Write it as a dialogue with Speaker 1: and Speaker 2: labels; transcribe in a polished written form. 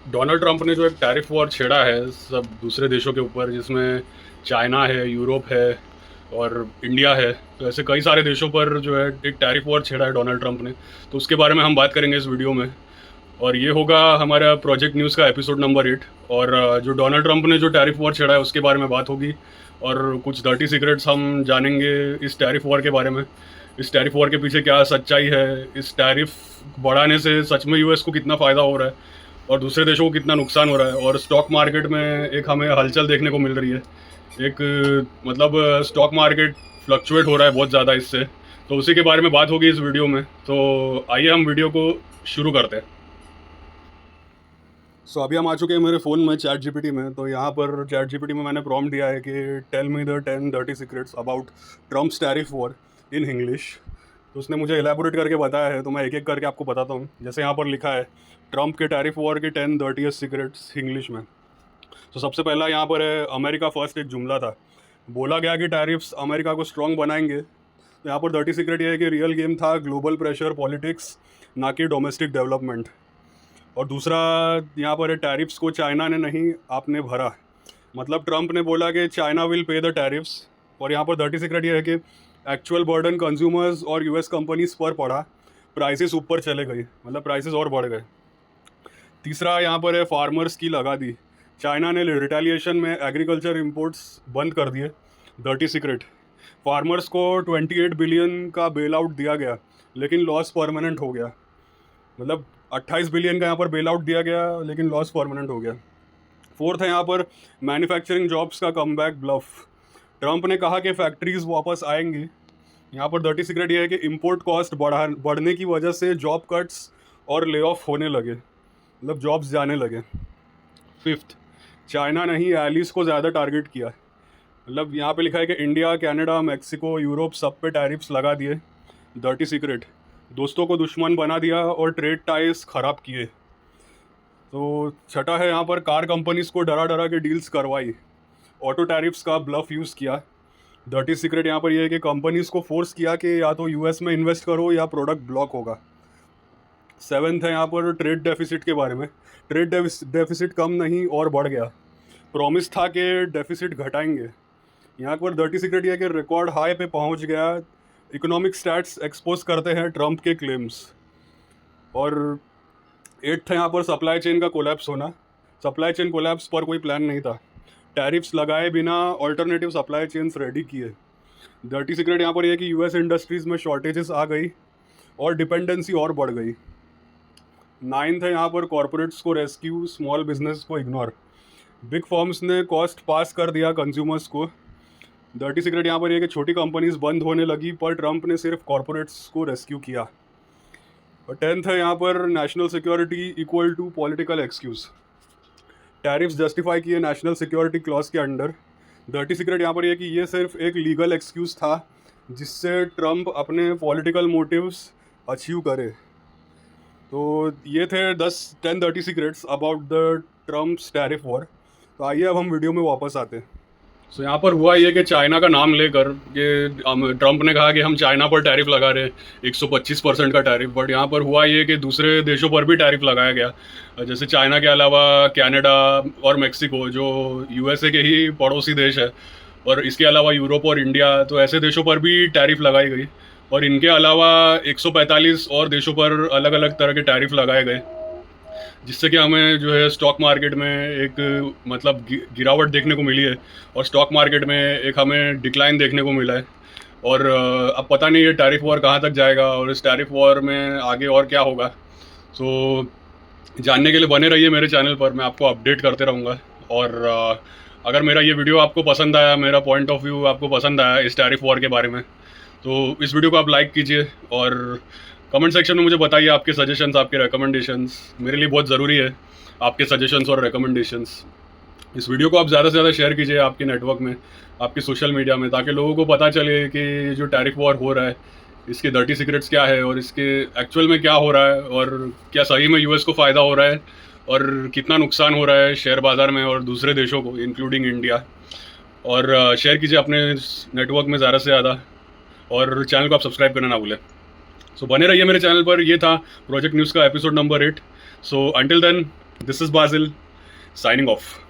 Speaker 1: Donald Trump ने जो एक टैरिफ वॉर छेड़ा है सब दूसरे देशों के ऊपर, जिसमें चाइना है, यूरोप है और इंडिया है। तो ऐसे कई सारे देशों पर जो है एक टैरिफ वॉर छेड़ा है डोनाल्ड ट्रंप ने। तो उसके बारे में हम बात करेंगे इस वीडियो में। और ये होगा हमारा प्रोजेक्ट न्यूज़ का एपिसोड नंबर 8। और जो डोनाल्ड ट्रंप ने जो टैरिफ वॉर छेड़ा है उसके बारे में बात होगी। और कुछ डर्टी सीक्रेट्स हम जानेंगे इस टैरिफ वॉर के बारे में। इस टैरिफ वॉर के पीछे क्या सच्चाई है, इस टैरिफ बढ़ाने से सच में यूएस को कितना फ़ायदा हो रहा है और दूसरे देशों को कितना नुकसान हो रहा है। और स्टॉक मार्केट में एक हमें हलचल देखने को मिल रही है। एक मतलब स्टॉक मार्केट फ्लक्चुएट हो रहा है बहुत ज़्यादा इससे। तो उसी के बारे में बात होगी इस वीडियो में। तो आइए हम वीडियो को शुरू करते हैं। अभी हम आ चुके हैं मेरे फ़ोन में चैट जीपीटी में। तो यहाँ पर चैट जीपीटी में मैंने प्रॉम्प्ट दिया है कि tell me the 10 dirty secrets about Trump's tariff war in English. तो उसने मुझे एलैबोरेट करके बताया है, तो मैं एक एक करके आपको बताता हूँ। जैसे यहाँ पर लिखा है ट्रम्प के टैरिफ वॉर के 10 डर्टीएस्ट सीक्रेट्स इंग्लिश में। तो सबसे पहला यहाँ पर है अमेरिका फर्स्ट। एक जुमला था, बोला गया कि टैरिफ्स अमेरिका को स्ट्रॉन्ग बनाएंगे। तो यहाँ पर डर्टी सीक्रेट ये है कि रियल गेम था ग्लोबल प्रेशर पॉलिटिक्स, ना कि डोमेस्टिक डेवलपमेंट। और दूसरा यहाँ पर है टैरिफ्स को चाइना ने नहीं आपने भरा। मतलब ट्रंप ने बोला कि China will pay the tariffs. और यहाँ पर डर्टी सीक्रेट ये है कि एक्चुअल बर्डन कंज्यूमर्स और यूएस कंपनीज पर पड़ा, प्राइसेस ऊपर चले गई, मतलब प्राइसेस और बढ़ गए। तीसरा यहाँ पर है फार्मर्स की लगा दी, चाइना ने रिटेलिएशन में एग्रीकल्चर इंपोर्ट्स बंद कर दिए। डर्टी सीक्रेट, फार्मर्स को 28 बिलियन का बेल आउट दिया गया लेकिन लॉस परमानेंट हो गया। मतलब 28 बिलियन का यहाँ पर बेल आउट दिया गया लेकिन लॉस परमानेंट हो गया। फोर्थ है यहाँ पर मैन्युफैक्चरिंग जॉब्स का कमबैक ब्लफ, ट्रंप ने कहा कि फैक्ट्रीज वापस आएंगी। यहाँ पर डर्टी सीक्रेट ये है कि इंपोर्ट कॉस्ट बढ़ने की वजह से जॉब कट्स और ले ऑफ होने लगे, मतलब जॉब्स जाने लगे। फिफ्थ, चाइना ने ही एलिस को ज़्यादा टारगेट किया। मतलब यहाँ पे लिखा है कि इंडिया, कनाडा, मैक्सिको, यूरोप सब पे टैरिफ्स लगा दिए। डर्टी सीक्रेट, दोस्तों को दुश्मन बना दिया और ट्रेड टाइज ख़राब किए। तो छठा है यहाँ पर कार कंपनीज को डरा डरा के डील्स करवाई, ऑटो टैरिफ्स का ब्लफ यूज़ किया। डर्टी सीक्रेट यहाँ पर यह है कि कंपनीज को फोर्स किया कि या तो यूएस में इन्वेस्ट करो या प्रोडक्ट ब्लॉक होगा। सेवेंथ है यहाँ पर ट्रेड डेफिसिट के बारे में, ट्रेड डेफिसिट कम नहीं और बढ़ गया, प्रॉमिस था कि डेफिसिट घटाएंगे। यहाँ पर डर्टी सीक्रेट यह है कि रिकॉर्ड हाई पे पहुँच गया। इकोनॉमिक स्टैट्स एक्सपोज करते हैं ट्रंप के क्लेम्स। और एट्थ है यहाँ पर सप्लाई चेन का कोलैप्स होना, सप्लाई चेन कोलैप्स पर कोई प्लान नहीं था, टैरिफ्स लगाए बिना ऑल्टरनेटिव सप्लाई चेन्स रेडी किए। डर्टी सीक्रेट यहाँ पर यह कि यूएस इंडस्ट्रीज़ में शॉर्टेजेस आ गई और डिपेंडेंसी और बढ़ गई। नाइन्थ है यहाँ पर कॉरपोरेट्स को रेस्क्यू, स्मॉल बिजनेस को इग्नोर, बिग फर्म्स ने कॉस्ट पास कर दिया कंज्यूमर्स को। डर्टी सीक्रेट यहाँ पर यह कि छोटी कंपनीज बंद होने लगी पर ट्रंप ने सिर्फ कॉरपोरेट्स को रेस्क्यू किया। और टेंथ है यहाँ पर national security equal to political excuse, tariffs justify किए नेशनल सिक्योरिटी क्लॉज के अंडर। डर्टी सीक्रेट यहाँ पर यह कि ये सिर्फ एक लीगल एक्सक्यूज़ था जिससे ट्रंप अपने पॉलिटिकल मोटिव्स अचीव करे। तो ये थे 10 dirty secrets about the Trump's tariff war. तो आइए अब हम वीडियो में वापस आते हैं। यहाँ पर हुआ ये कि चाइना का नाम लेकर ये ट्रंप ने कहा कि हम चाइना पर टैरिफ लगा रहे हैं 125% का टैरिफ। बट यहाँ पर हुआ ये कि दूसरे देशों पर भी टैरिफ लगाया गया। जैसे चाइना के अलावा कनाडा और मेक्सिको जो यूएसए के ही पड़ोसी देश है, और इसके अलावा यूरोप और इंडिया, तो ऐसे देशों पर भी टैरिफ लगाई गई। और इनके अलावा 145 और देशों पर अलग अलग तरह के टैरिफ लगाए गए, जिससे कि हमें जो है स्टॉक मार्केट में एक मतलब गिरावट देखने को मिली है और स्टॉक मार्केट में एक हमें डिक्लाइन देखने को मिला है। और अब पता नहीं ये टैरिफ वॉर कहाँ तक जाएगा और इस टैरिफ वॉर में आगे और क्या होगा। सो जानने के लिए बने रहिए मेरे चैनल पर, मैं आपको अपडेट करते रहूँगा। और अगर मेरा ये वीडियो आपको पसंद आया, मेरा पॉइंट ऑफ व्यू आपको पसंद आया इस टैरिफ वॉर के बारे में, तो इस वीडियो को आप लाइक कीजिए और कमेंट सेक्शन में मुझे बताइए आपके सजेशंस, आपके रिकमेंडेशंस। मेरे लिए बहुत ज़रूरी है आपके सजेशंस और रिकमेंडेशंस। इस वीडियो को आप ज़्यादा से ज़्यादा शेयर कीजिए आपके नेटवर्क में, आपके सोशल मीडिया में, ताकि लोगों को पता चले कि जो टैरिफ वॉर हो रहा है इसके डर्टी सीक्रेट्स क्या है और इसके एक्चुअल में क्या हो रहा है, और क्या सही में यूएस को फ़ायदा हो रहा है और कितना नुकसान हो रहा है शेयर बाज़ार में और दूसरे देशों को इंक्लूडिंग इंडिया। और शेयर कीजिए अपने नेटवर्क में ज़्यादा से ज़्यादा, और चैनल को आप सब्सक्राइब करना ना भूलें। सो बने रहिए मेरे चैनल पर। ये था प्रोजेक्ट न्यूज़ का episode number 8। So until then, This is Basil, signing off.